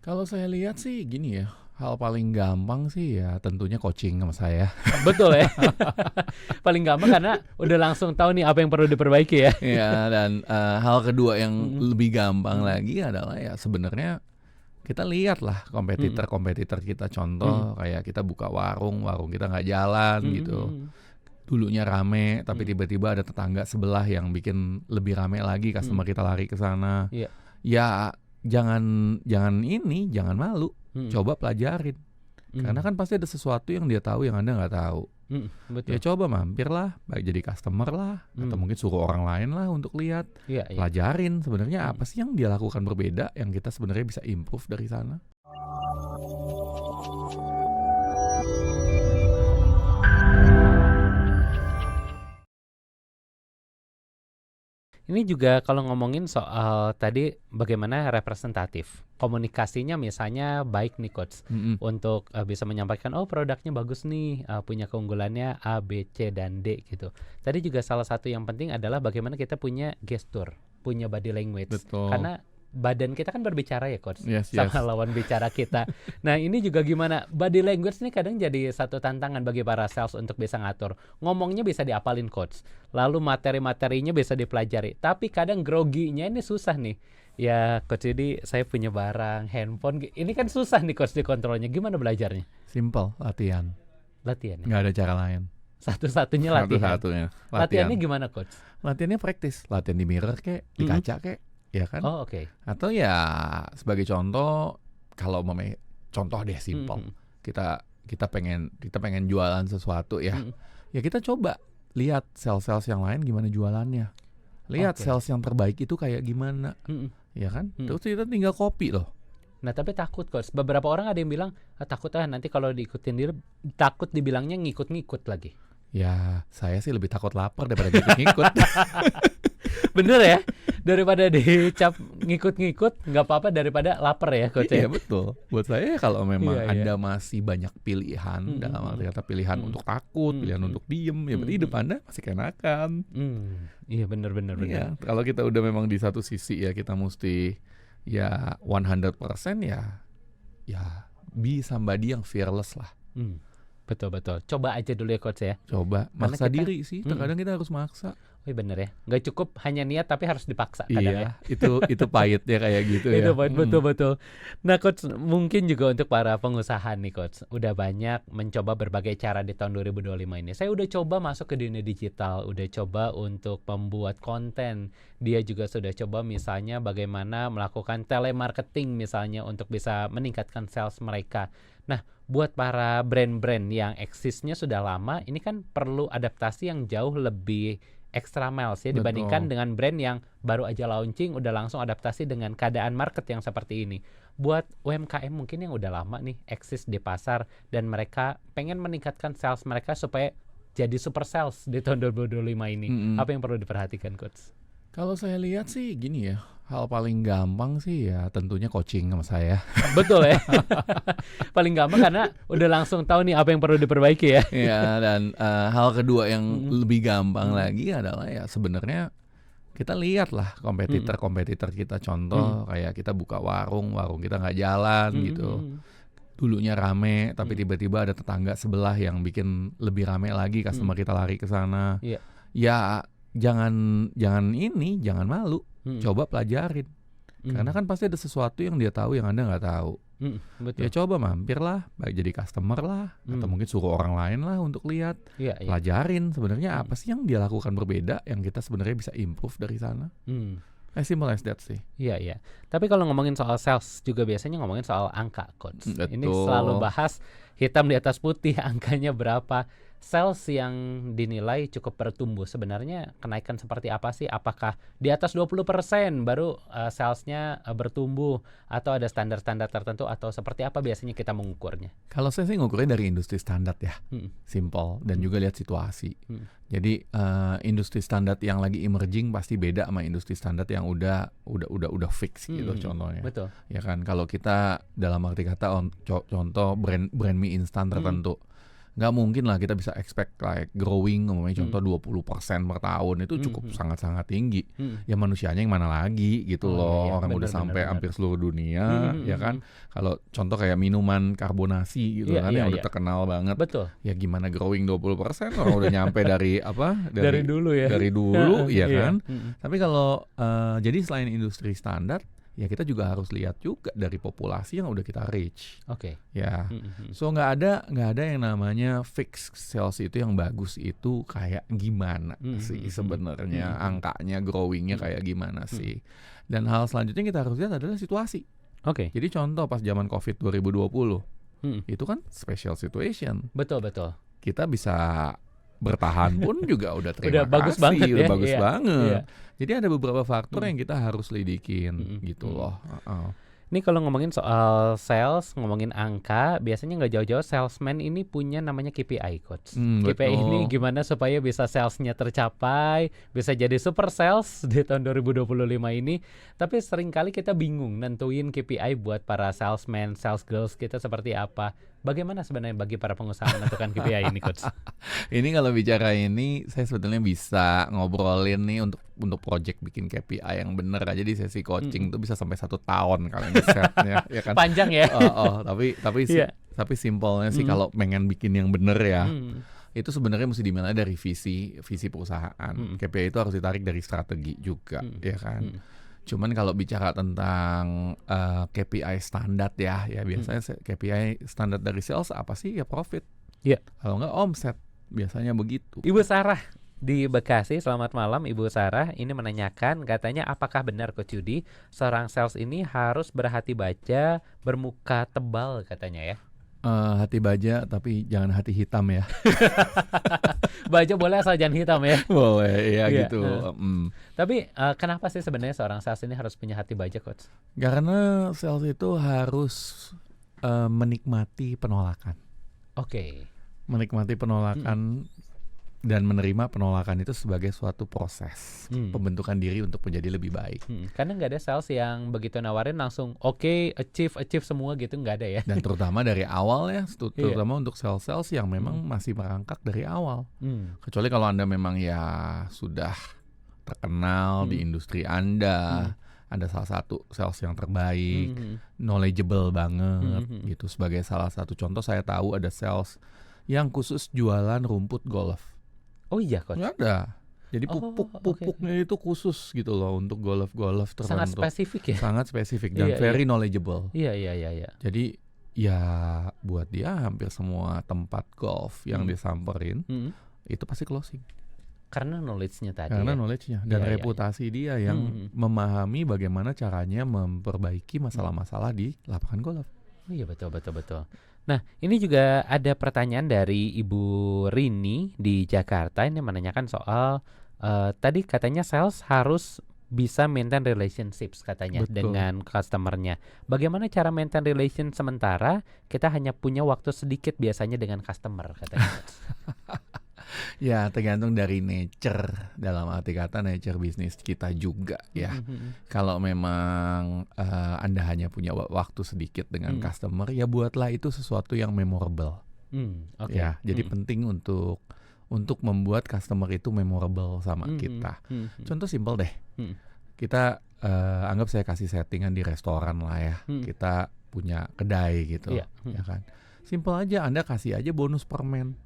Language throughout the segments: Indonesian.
Kalau saya lihat sih gini ya, hal paling gampang sih ya tentunya coaching sama saya. Betul ya. Paling gampang karena udah langsung tahu nih apa yang perlu diperbaiki ya. Ya, dan hal kedua yang Mm-mm. lebih gampang Mm-mm. lagi adalah ya sebenarnya kita lihat lah kompetitor-kompetitor kita. Contoh kayak kita buka warung kita nggak jalan gitu. Mm-mm. Dulunya rame, tapi tiba-tiba ada tetangga sebelah yang bikin lebih rame lagi, customer kita lari ke sana. Iya. Ya jangan malu, Mm-mm. coba pelajarin. Karena kan pasti ada sesuatu yang dia tahu yang Anda nggak tahu. Betul. Ya coba mampir lah, baik jadi customer lah, atau mungkin suruh orang lain lah untuk lihat, Iya. pelajarin sebenarnya apa sih yang dia lakukan berbeda, yang kita sebenarnya bisa improve dari sana. Ini juga kalau ngomongin soal tadi bagaimana representatif komunikasinya misalnya baik nih coach untuk bisa menyampaikan produknya bagus nih, punya keunggulannya A, B, C dan D gitu. Tadi juga salah satu yang penting adalah bagaimana kita punya gestur, punya body language. Betul. Karena badan kita kan berbicara ya coach, Yes. sama lawan bicara kita. Nah ini juga gimana body language nih kadang jadi satu tantangan bagi para sales untuk bisa ngatur. Ngomongnya bisa diapalin coach, lalu materi-materinya bisa dipelajari, tapi kadang groginya ini susah nih. Ya coach, jadi saya punya barang, handphone, ini kan susah nih coach dikontrolnya. Gimana belajarnya? Simple, latihan. Latihan. Nggak ada cara lain. Satu-satunya latihan. Satu-satunya. Latihannya gimana coach? Latihannya praktis, latihan di mirror kek, di kaca kek, ya kan? Oh oke. Atau ya sebagai contoh, kalau contoh deh simple. Kita pengen jualan sesuatu ya. Ya kita coba lihat sales yang lain gimana jualannya. Lihat sales yang terbaik itu kayak gimana. Ya kan? Terus kita tinggal copy loh. Nah tapi takut coach, beberapa orang ada yang bilang takut nanti kalau diikutin dia, takut dibilangnya ngikut-ngikut lagi. Ya saya sih lebih takut lapar daripada ngikut-ngikut. Bener ya, daripada dicap ngikut-ngikut nggak apa-apa daripada lapar ya coach. Iya betul. Buat saya kalau memang Iya. Anda masih banyak pilihan, dalam arti kata pilihan untuk takut, pilihan untuk diem, ya berarti hidup Anda masih keenakan. Iya bener. Iya, kalau kita udah memang di satu sisi ya kita mesti ya 100% ya be somebody yang fearless lah. Betul. Coba aja dulu ya coach ya. Coba maksa diri sih, terkadang kita harus maksa. Oh bener ya, nggak cukup hanya niat tapi harus dipaksa kadang ya. Itu pahitnya kayak gitu ya. Itu pahit, betul. Nah coach, mungkin juga untuk para pengusaha nih coach, udah banyak mencoba berbagai cara di tahun 2025 ini. Saya udah coba masuk ke dunia digital, udah coba untuk membuat konten. Dia juga sudah coba misalnya bagaimana melakukan telemarketing misalnya untuk bisa meningkatkan sales mereka. Nah, buat para brand-brand yang eksisnya sudah lama, ini kan perlu adaptasi yang jauh lebih extra miles ya dibandingkan dengan brand yang baru aja launching udah langsung adaptasi dengan keadaan market yang seperti ini. Buat UMKM mungkin yang udah lama nih eksis di pasar dan mereka pengen meningkatkan sales mereka supaya jadi super sales di tahun 2025 ini. Apa yang perlu diperhatikan coach? Kalau saya lihat sih gini ya, hal paling gampang sih ya tentunya coaching sama saya. Betul ya. Paling gampang karena udah langsung tahu nih apa yang perlu diperbaiki ya. Ya, dan hal kedua yang lebih gampang lagi adalah ya sebenarnya kita lihat lah kompetitor kita. Contoh kayak kita buka warung kita nggak jalan gitu. Dulunya rame, tapi tiba-tiba ada tetangga sebelah yang bikin lebih rame lagi, customer kita lari ke sana. Iya. Ya jangan malu, coba pelajarin. Karena kan pasti ada sesuatu yang dia tahu yang Anda nggak tahu. Betul. Ya coba mampir lah, baik jadi customer lah, atau mungkin suruh orang lain lah untuk lihat, pelajarin sebenarnya apa sih yang dia lakukan berbeda, yang kita sebenarnya bisa improve dari sana. As simple as that sih. Iya. Tapi kalau ngomongin soal sales juga biasanya ngomongin soal angka coach. Betul. Ini selalu bahas hitam di atas putih, angkanya berapa. Sales yang dinilai cukup bertumbuh, sebenarnya kenaikan seperti apa sih? Apakah di atas 20% baru salesnya bertumbuh, atau ada standar-standar tertentu, atau seperti apa biasanya kita mengukurnya? Kalau saya sih ngukurnya dari industri standar ya, simple, dan juga lihat situasi. Jadi industri standar yang lagi emerging pasti beda sama industri standar yang udah fix gitu contohnya. Betul. Ya kan, kalau kita dalam arti kata contoh brand mie instan tertentu. nggak mungkin lah kita bisa expect like growing, ngomongnya contoh 20% per tahun itu cukup sangat-sangat tinggi. Ya manusianya yang mana lagi gitu loh, iya, orang udah sampai hampir seluruh dunia, ya kan. Kalau contoh kayak minuman karbonasi gitu kan yang udah terkenal banget. Betul. Ya gimana growing 20%, orang udah nyampe dari apa? Dari dulu ya. Dari dulu, ya kan. Tapi kalau jadi selain industri standar, ya kita juga harus lihat juga dari populasi yang udah kita reach. Oke. Ya, so nggak ada yang namanya fix sales itu yang bagus itu kayak gimana sih sebenarnya, angkanya growingnya kayak gimana sih. Dan hal selanjutnya kita harus lihat adalah situasi. Oke. Jadi contoh pas zaman COVID 2020 itu kan special situation. Betul. Kita bisa bertahan pun juga udah Udah terima bagus kasih, banget udah ya. bagus banget. Iya. Jadi ada beberapa faktor yang kita harus lidikin gitu loh. Ini kalau ngomongin soal sales, ngomongin angka, biasanya nggak jauh-jauh salesman ini punya namanya KPI, Coach. KPI ini gimana supaya bisa salesnya tercapai, bisa jadi super sales di tahun 2025 ini. Tapi seringkali kita bingung nentuin KPI buat para salesman, sales girls kita seperti apa. Bagaimana sebenarnya bagi para pengusaha menentukan KPI ini, Coach? Ini kalau bicara ini, saya sebetulnya bisa ngobrolin nih untuk project bikin KPI yang bener aja di sesi coaching itu bisa sampai 1 tahun kalian setnya, ya kan? Panjang ya. Tapi simpelnya sih kalau pengen bikin yang bener ya, itu sebenarnya mesti dimulai dari visi perusahaan. KPI itu harus ditarik dari strategi juga, ya kan? Cuman kalau bicara tentang KPI standar ya biasanya KPI standar dari sales apa sih? Ya profit. Iya. Kalau nggak omset, biasanya begitu. Ibu Sarah di Bekasi, selamat malam Ibu Sarah. Ini menanyakan, katanya apakah benar Coach Yudi, seorang sales ini harus berhati baja, bermuka tebal katanya ya? Hati baja tapi jangan hati hitam ya. Baja boleh asal jangan hitam ya. Boleh ya gitu. Tapi kenapa sih sebenarnya seorang sales ini harus punya hati baja, Coach? Karena sales itu harus menikmati penolakan. Oke. Menikmati penolakan dan menerima penolakan itu sebagai suatu proses pembentukan diri untuk menjadi lebih baik. Karena nggak ada sales yang begitu nawarin langsung achieve semua gitu, nggak ada ya. Dan terutama dari awal ya, terutama untuk sales yang memang masih merangkak dari awal. Kecuali kalau Anda memang ya sudah terkenal di industri Anda salah satu sales yang terbaik, knowledgeable banget gitu. Sebagai salah satu contoh, saya tahu ada sales yang khusus jualan rumput golf. Oh iya, Coach? Nggak ada. Jadi pupuknya itu khusus gitu loh untuk golf tertentu. Sangat spesifik ya? Sangat spesifik dan very knowledgeable. Iya. Jadi ya buat dia hampir semua tempat golf yang disamperin itu pasti closing. Karena knowledge-nya tadi. Karena knowledge-nya dan reputasi dia yang memahami bagaimana caranya memperbaiki masalah-masalah di lapangan golf. Oh iya, betul. Nah, ini juga ada pertanyaan dari Ibu Rini di Jakarta. Ini menanyakan soal tadi katanya sales harus bisa maintain relationships katanya. Betul. Dengan customernya. Bagaimana cara maintain relation sementara kita hanya punya waktu sedikit biasanya dengan customer katanya. Ya tergantung dari nature, dalam arti kata nature bisnis kita juga ya. Kalau memang Anda hanya punya waktu sedikit dengan customer, ya buatlah itu sesuatu yang memorable. Ya, jadi penting untuk membuat customer itu memorable sama kita. Contoh simpel deh, kita anggap saya kasih settingan di restoran lah ya. Kita punya kedai gitu, ya kan. Simpel aja, Anda kasih aja bonus permen.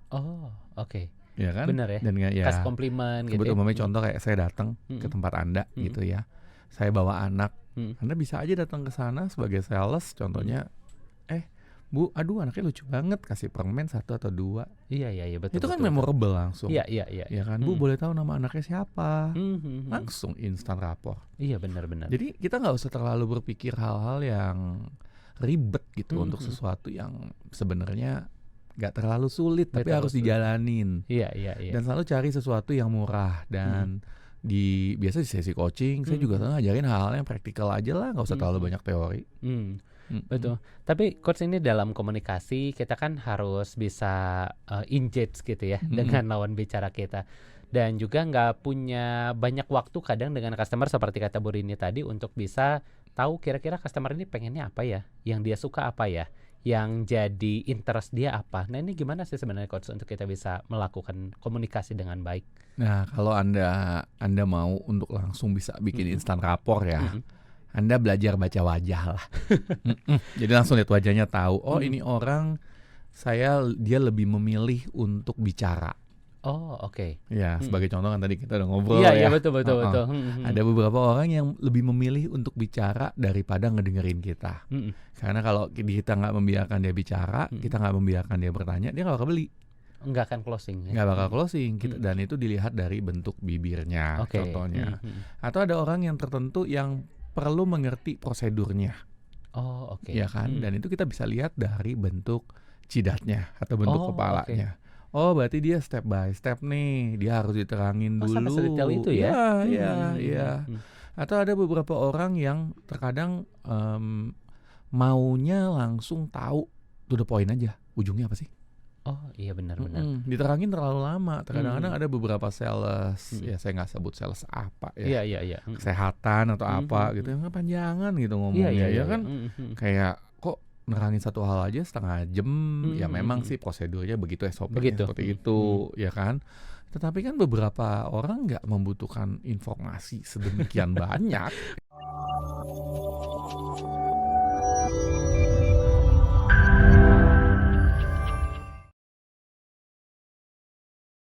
Oh, oke. Ya kan? Benar ya. Dan ya, kasih komplimen gitu. Kebetulan contoh kayak saya datang ke tempat Anda gitu ya. Saya bawa anak. Anda bisa aja datang ke sana sebagai sales contohnya. Bu, aduh anaknya lucu banget, kasih permen 1 atau 2. Iya betul. Itu kan memorable langsung. Iya. Ya kan, Bu boleh tahu nama anaknya siapa? Langsung instan rapor. Iya benar. Jadi kita nggak usah terlalu berpikir hal-hal yang ribet gitu untuk sesuatu yang sebenarnya nggak terlalu sulit tapi harus dijalanin. Iya. Dan selalu cari sesuatu yang murah dan biasa di sesi coaching saya juga ngajarin hal-hal yang praktikal aja lah, nggak usah terlalu banyak teori. Betul. Tapi coach, ini dalam komunikasi kita kan harus bisa engage gitu ya dengan lawan bicara kita. Dan juga nggak punya banyak waktu kadang dengan customer seperti kata Bu Rini tadi untuk bisa tahu kira-kira customer ini pengennya apa ya, yang dia suka apa ya, yang jadi interest dia apa. Nah ini gimana sih sebenarnya coach untuk kita bisa melakukan komunikasi dengan baik? Nah, kalau Anda mau untuk langsung bisa bikin instan rapor ya, Mm-mm. Anda belajar baca wajah lah. Jadi langsung lihat wajahnya tahu, oh ini orang dia lebih memilih untuk bicara. Oh oke. Ya, sebagai contoh kan tadi kita udah ngobrol Iya ya. iya betul betul Heeh. betul. Ada beberapa orang yang lebih memilih untuk bicara daripada ngedengerin kita. Mm-mm. Karena kalau kita nggak membiarkan dia bicara, kita nggak membiarkan dia bertanya, dia nggak bakal beli, Nggak akan closing ya. nggak bakal closing. Dan itu dilihat dari bentuk bibirnya, Oke. contohnya. Atau ada orang yang tertentu yang perlu mengerti prosedurnya, Oh oke. ya kan? Dan itu kita bisa lihat dari bentuk jidatnya atau bentuk Oh, kepalanya. Oh, berarti dia step by step nih, dia harus diterangin Oh dulu. sampai sedetail itu ya? Iya. Atau ada beberapa orang yang terkadang maunya langsung tahu to the point aja, ujungnya apa sih? Oh iya benar-benar. Diterangin terlalu lama. Terkadang ada beberapa sales, ya saya nggak sebut sales apa ya, Iya. kesehatan atau apa gitu, yang kepanjangan gitu ngomongnya, ya kan? Kayak kok nerangin satu hal aja setengah jam, ya memang sih prosedurnya begitu, SOP-nya Begitu. seperti itu, ya kan? Tetapi kan beberapa orang nggak membutuhkan informasi sedemikian banyak.